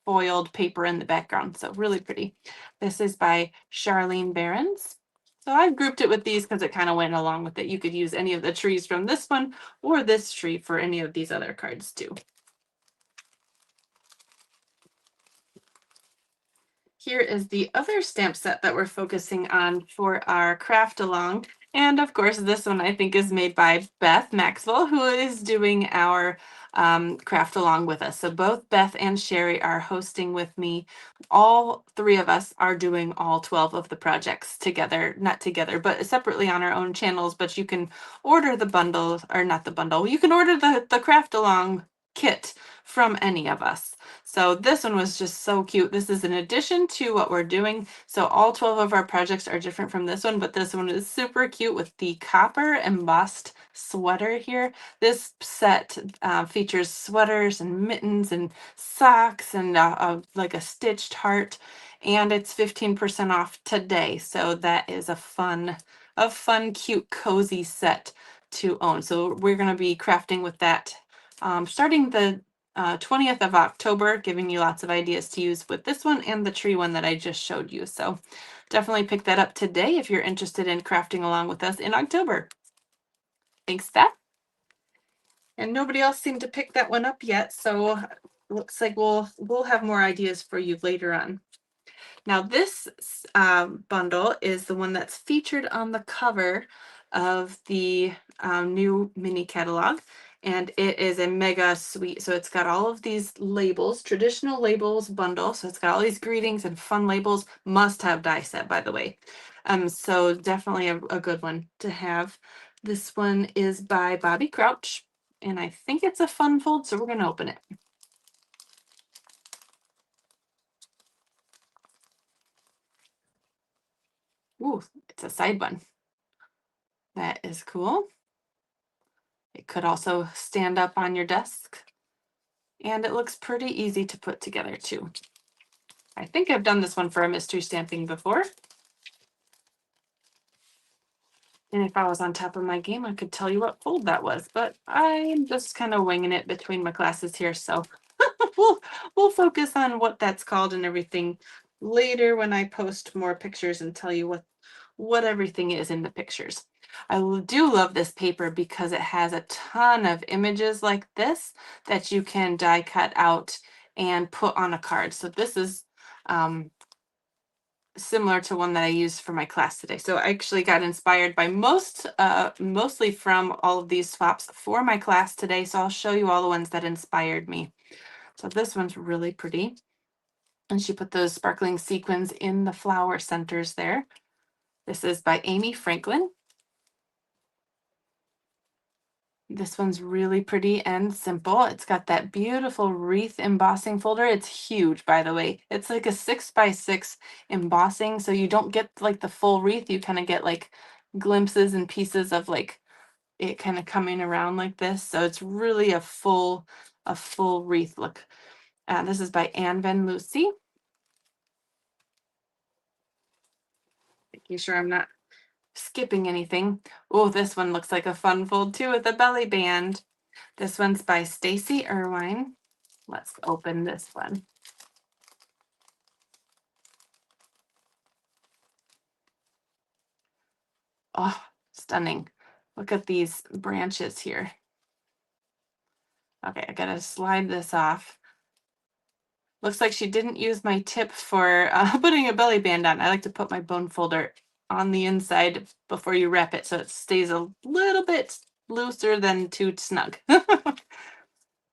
foiled paper in the background. So really pretty. This is by Charlene Behrens. So I grouped it with these because it kind of went along with it. You could use any of the trees from this one or this tree for any of these other cards too. Here is the other stamp set that we're focusing on for our craft along. And of course, this one I think is made by Beth Maxwell, who is doing our craft along with us. So both Beth and Sherry are hosting with me. All three of us are doing all 12 of the projects together, not together, but separately on our own channels. But you can order the bundle, or not the bundle, you can order the craft along kit from any of us. So this one was just so cute. This is in addition to what we're doing. So all 12 of our projects are different from this one, but this one is super cute with the copper embossed sweater here. This set features sweaters and mittens and socks and like a stitched heart, and it's 15% off today. So that is a fun, cute, cozy set to own. So we're going to be crafting with that starting the 20th of October, giving you lots of ideas to use with this one and the tree one that I just showed you. So definitely pick that up today if you're interested in crafting along with us in October. Thanks, Steph. And nobody else seemed to pick that one up yet, so looks like we'll have more ideas for you later on. Now this bundle is the one that's featured on the cover of the new mini catalog, and it is a mega sweet. So it's got all of these labels, traditional labels bundle. So it's got all these greetings and fun labels. Must have die set, by the way. So definitely a good one to have. This one is by Bobby Crouch, and I think it's a fun fold, so we're going to open it. Ooh, it's a side one. That is cool. It could also stand up on your desk, and it looks pretty easy to put together too. I think I've done this one for a mystery stamping before. And if I was on top of my game, I could tell you what fold that was, but I'm just kind of winging it between my classes here. So we'll focus on what that's called and everything later when I post more pictures and tell you what everything is in the pictures. I do love this paper because it has a ton of images like this that you can die cut out and put on a card. So this is similar to one that I used for my class today. So I actually got inspired by mostly from all of these swaps for my class today. So I'll show you all the ones that inspired me. So this one's really pretty. And she put those sparkling sequins in the flower centers there. This is by Amy Franklin. This one's really pretty and simple. It's got that beautiful wreath embossing folder. It's huge, by the way. It's like a 6x6 embossing, so you don't get like the full wreath. You kind of get like glimpses and pieces of like it kind of coming around like this. So it's really a full wreath look. This is by Anne Van Lucy. Making sure I'm not skipping anything. Oh, this one looks like a fun fold too with a belly band. This one's by Stacy Irwine. Let's open this one. Oh, stunning. Look at these branches here. Okay, I gotta slide this off. Looks like she didn't use my tip for putting a belly band on. I like to put my bone folder on the inside before you wrap it so it stays a little bit looser than too snug.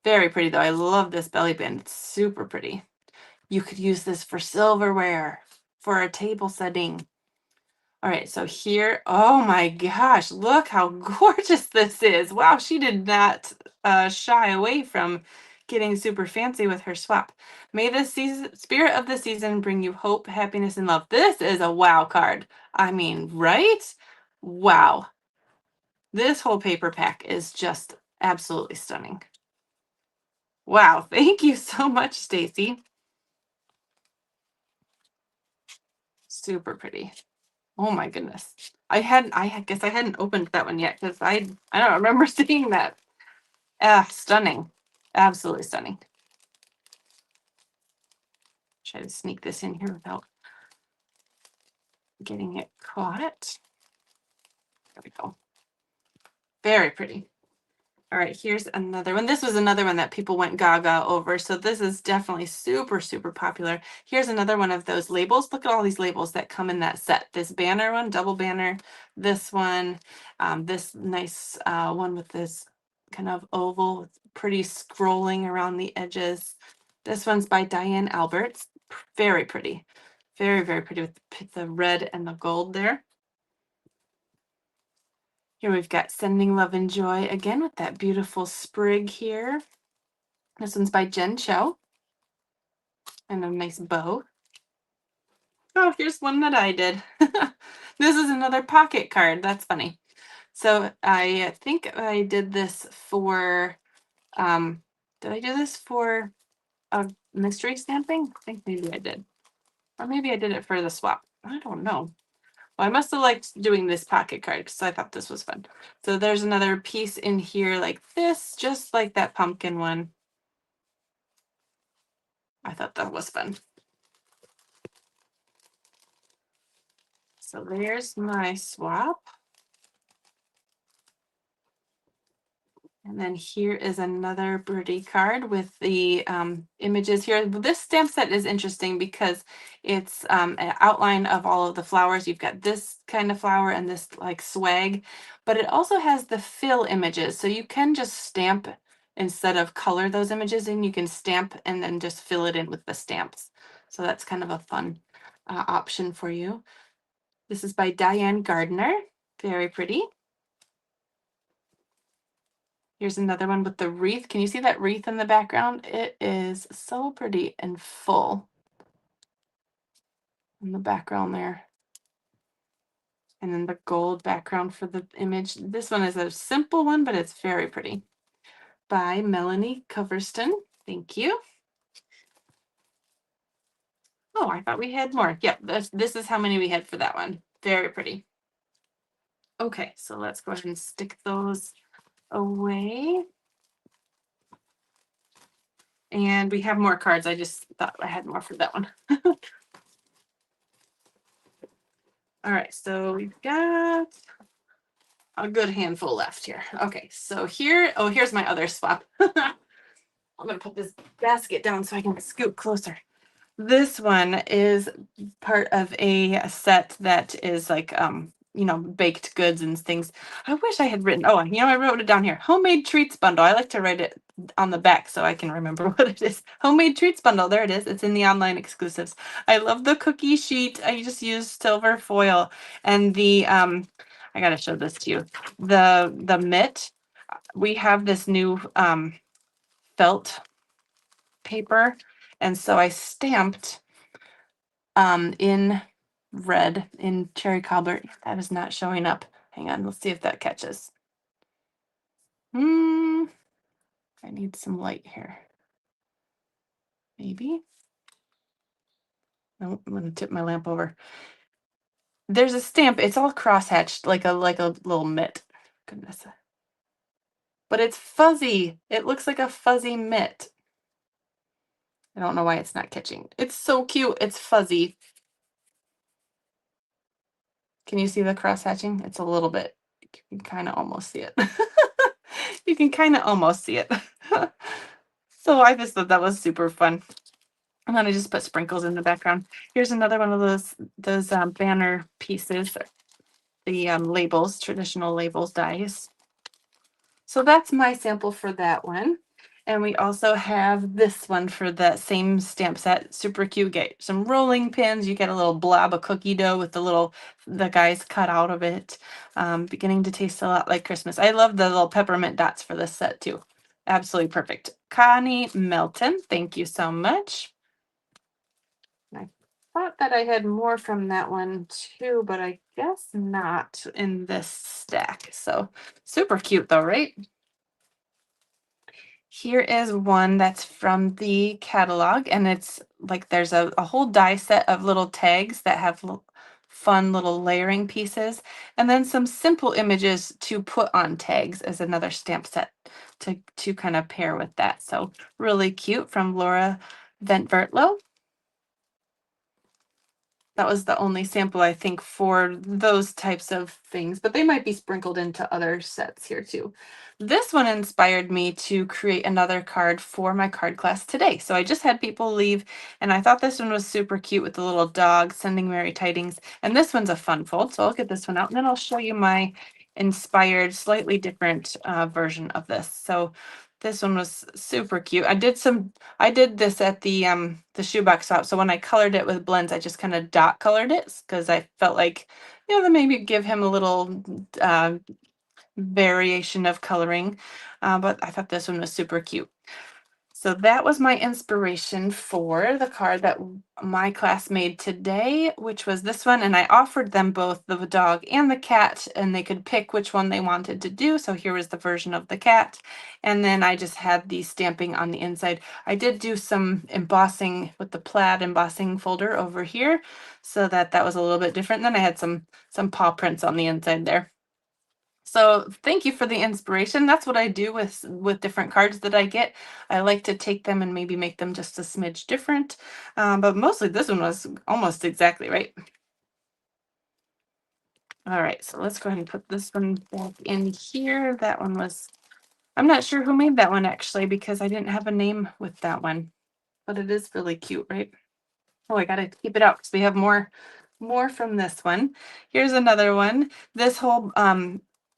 Very pretty though. I love this belly band. It's super pretty. You could use this for silverware, for a table setting. All right, so here, oh my gosh, look how gorgeous this is. Wow, she did not shy away from getting super fancy with her swap. May the spirit of the season bring you hope, happiness, and love. This is a wow card. I mean, right? Wow. This whole paper pack is just absolutely stunning. Wow, thank you so much, Stacy. Super pretty. Oh my goodness. I guess I hadn't opened that one yet because I don't remember seeing that. Stunning. Absolutely stunning. Try to sneak this in here without getting it caught. There we go. Very pretty. All right, here's another one. This was another one that people went gaga over. So this is definitely super, super popular. Here's another one of those labels. Look at all these labels that come in that set. This banner one, double banner, this one, this nice one with this kind of oval, with pretty scrolling around the edges. This one's by Diane Alberts. Very pretty. Very, very pretty with the red and the gold there. Here we've got Sending Love and Joy again with that beautiful sprig here. This one's by Jen Cho and a nice bow. Oh, here's one that I did. This is another pocket card. That's funny. So I think I did this for, did I do this for a mystery stamping? I think maybe I did. Or maybe I did it for the swap. I don't know. Well, I must have liked doing this pocket card because I thought this was fun. So there's another piece in here like this, just like that pumpkin one. I thought that was fun. So there's my swap. And then here is another birdie card with the images here. This stamp set is interesting because it's an outline of all of the flowers. You've got this kind of flower and this like swag, but it also has the fill images. So you can just stamp instead of color those images in. You can stamp and then just fill it in with the stamps. So that's kind of a fun option for you. This is by Diane Gardner. Very pretty. Here's another one with the wreath. Can you see that wreath in the background? It is so pretty and full in the background there. And then the gold background for the image. This one is a simple one, but it's very pretty. By Melanie Coverston. Thank you. Oh, I thought we had more. Yep, this is how many we had for that one. Very pretty. Okay, so let's go ahead and stick those away. And we have more cards. I just thought I had more for that one. All right, so we've got a good handful left here. Okay, so here's my other swap. I'm gonna put this basket down so I can scoot closer. This one is part of a set that is like baked goods and things. I wish I had written, I wrote it down here. Homemade treats bundle. I like to write it on the back so I can remember what it is. Homemade treats bundle. There it is. It's in the online exclusives. I love the cookie sheet. I just used silver foil and the I gotta show this to you. The mitt. We have this new felt paper, and so I stamped in red in cherry cobbler. That is not showing up. Hang on, let's see if that catches. I need some light here. Maybe. No, I'm gonna tip my lamp over. There's a stamp. It's all crosshatched like a little mitt. Goodness. But it's fuzzy. It looks like a fuzzy mitt. I don't know why it's not catching. It's so cute. It's fuzzy. Can you see the cross hatching? It's a little bit. You can kind of almost see it. You can kind of almost see it. So I just thought that was super fun. And then I just put sprinkles in the background. Here's another one of those banner pieces, the labels, traditional labels dies. So that's my sample for that one. And we also have this one for the same stamp set. Super cute. Get some rolling pins. You get a little blob of cookie dough with the guys cut out of it. Beginning to taste a lot like Christmas. I love the little peppermint dots for this set too. Absolutely perfect. Connie Melton, thank you so much. I thought that I had more from that one too, but I guess not in this stack. So super cute though, right? Here is one that's from the catalog, and it's like there's a whole die set of little tags that have fun little layering pieces, and then some simple images to put on tags as another stamp set to kind of pair with that. So really cute from Laura Ventvertlo. That was the only sample I think for those types of things, but they might be sprinkled into other sets here too. This one inspired me to create another card for my card class today. So I just had people leave, and I thought this one was super cute with the little dog sending merry tidings. And this one's a fun fold, so I'll get this one out, and then I'll show you my inspired, slightly different version of this. So this one was super cute. I did this at the shoebox shop. So when I colored it with blends, I just kind of dot colored it because I felt like, that maybe give him a little variation of coloring. But I thought this one was super cute. So that was my inspiration for the card that my class made today, which was this one. And I offered them both the dog and the cat, and they could pick which one they wanted to do. So here was the version of the cat. And then I just had the stamping on the inside. I did do some embossing with the plaid embossing folder over here, so that was a little bit different. Then I had some paw prints on the inside there. So thank you for the inspiration. That's what I do with different cards that I get. I like to take them and maybe make them just a smidge different. But mostly this one was almost exactly right. All right, so let's go ahead and put this one back in here. That one was, I'm not sure who made that one actually, because I didn't have a name with that one, but it is really cute, right? Oh, I gotta keep it out because we have more from this one. Here's another one. This whole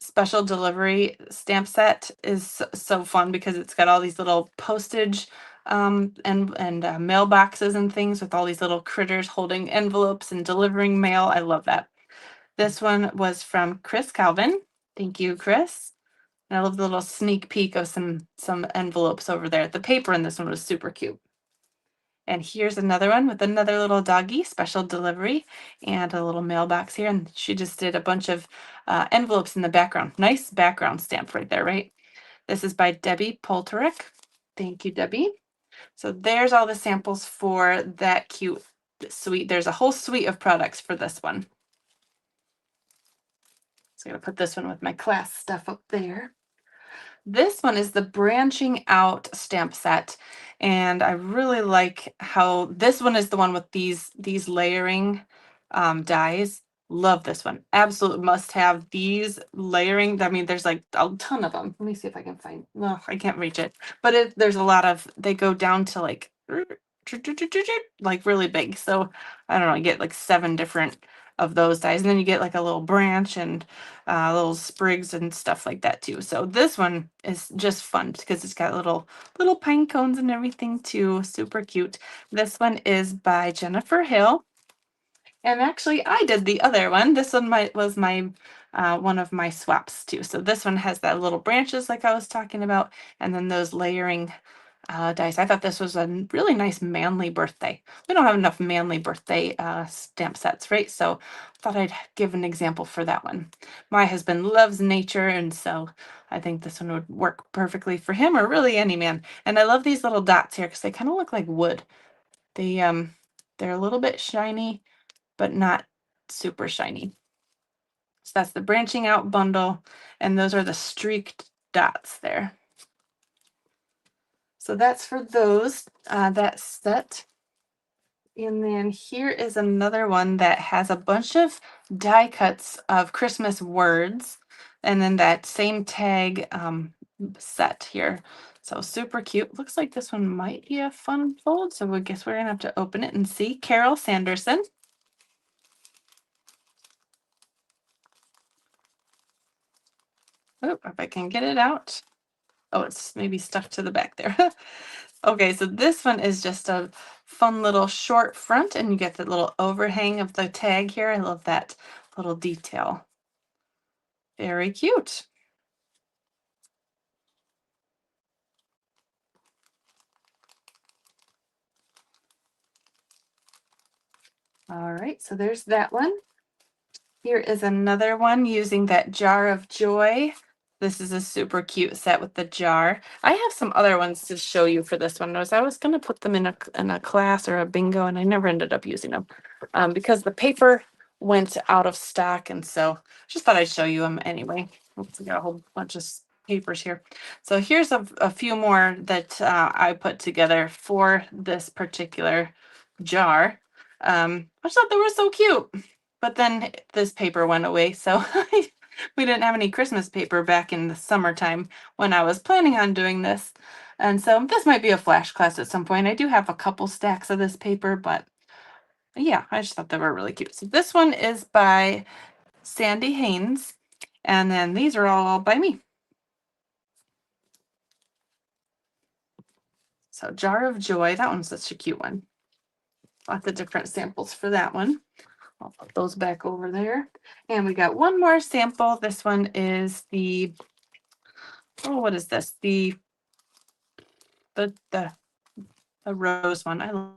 special delivery stamp set is so fun because it's got all these little postage and mailboxes and things with all these little critters holding envelopes and delivering mail. I love that. This one was from Chris Calvin. Thank you, Chris. And I love the little sneak peek of some envelopes over there. The paper in this one was super cute. And here's another one with another little doggy, special delivery, and a little mailbox here. And she just did a bunch of envelopes in the background. Nice background stamp right there, right? This is by Debbie Polterick. Thank you, Debbie. So there's all the samples for that cute suite. There's a whole suite of products for this one. So I'm going to put this one with my class stuff up there. This one is the branching out stamp set, and I really like how this one is the one with these layering dies. Love this one. Absolute must have these layering. I mean, there's like a ton of them. Let me see if I can find. No, I can't reach it. But there's a lot of. They go down to like really big. So I don't know. I get like 7 different of those dies, and then you get like a little branch and little sprigs and stuff like that too. So this one is just fun because it's got little pine cones and everything too. Super cute. This one is by Jennifer Hill. And actually I did the other one. This one was my one of my swaps too. So this one has that little branches like I was talking about, and then those layering dice. I thought this was a really nice manly birthday. We don't have enough manly birthday stamp sets, right? So I thought I'd give an example for that one. My husband loves nature, and so I think this one would work perfectly for him or really any man. And I love these little dots here because they kind of look like wood. They're a little bit shiny, but not super shiny. So that's the branching out bundle, and those are the streaked dots there. So that's for those, that set. And then here is another one that has a bunch of die cuts of Christmas words, and then that same tag set here. So super cute. Looks like this one might be a fun fold. So I guess we're gonna have to open it and see. Carol Sanderson. Oh, if I can get it out. Oh, it's maybe stuck to the back there. Okay, so this one is just a fun little short front, and you get the little overhang of the tag here. I love that little detail. Very cute. All right, so there's that one. Here is another one using that jar of joy. This is a super cute set with the jar. I have some other ones to show you for this one. I was going to put them in a class or a bingo, and I never ended up using them because the paper went out of stock, and so just thought I'd show you them anyway. Oops, I got a whole bunch of papers here. So here's a few more that I put together for this particular jar. I just thought they were so cute. But then this paper went away, so we didn't have any Christmas paper back in the summertime when I was planning on doing this. And so this might be a flash class at some point. I do have a couple stacks of this paper, but yeah, I just thought they were really cute. So this one is by Sandy Haynes, and then these are all by me. So Jar of Joy, that one's such a cute one. Lots of different samples for that one. I'll put those back over there. And we got one more sample. This one is the, oh, what is this? The the the rose one. I love.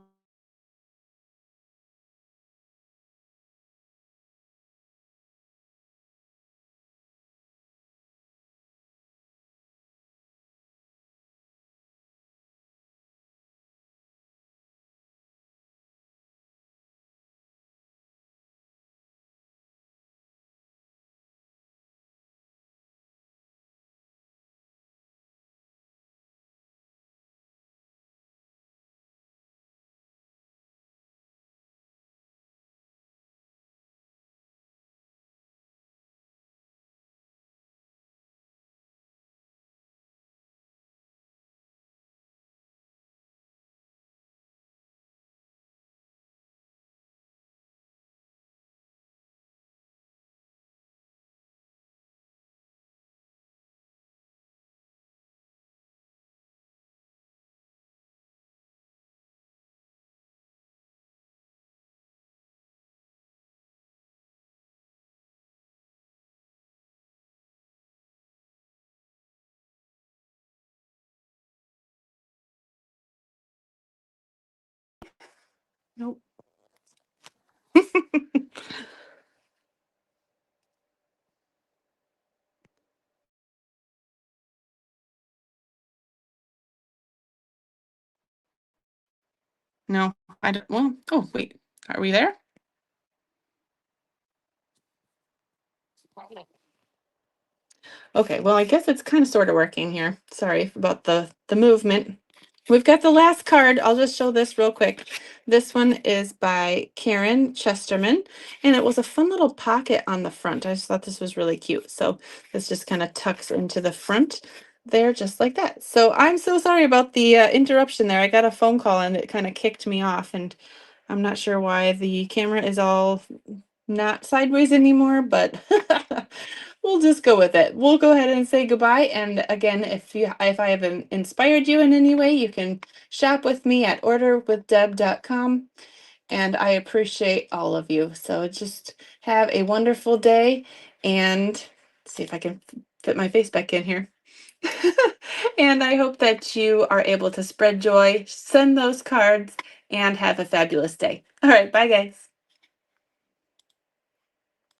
Nope. No, I don't. Well, oh, wait. Are we there? Okay, well, I guess it's kind of sort of working here. Sorry about the movement. We've got the last card. I'll just show this real quick. This one is by Karen Chesterman, and it was a fun little pocket on the front. I just thought this was really cute. So this just kind of tucks into the front there, just like that. So I'm so sorry about the interruption there. I got a phone call and it kind of kicked me off, and I'm not sure why the camera is all not sideways anymore, but we'll just go with it. We'll go ahead and say goodbye. And again, if I have inspired you in any way, you can shop with me at orderwithdeb.com. And I appreciate all of you. So just have a wonderful day, and see if I can fit my face back in here. And I hope that you are able to spread joy, send those cards, and have a fabulous day. All right, bye guys.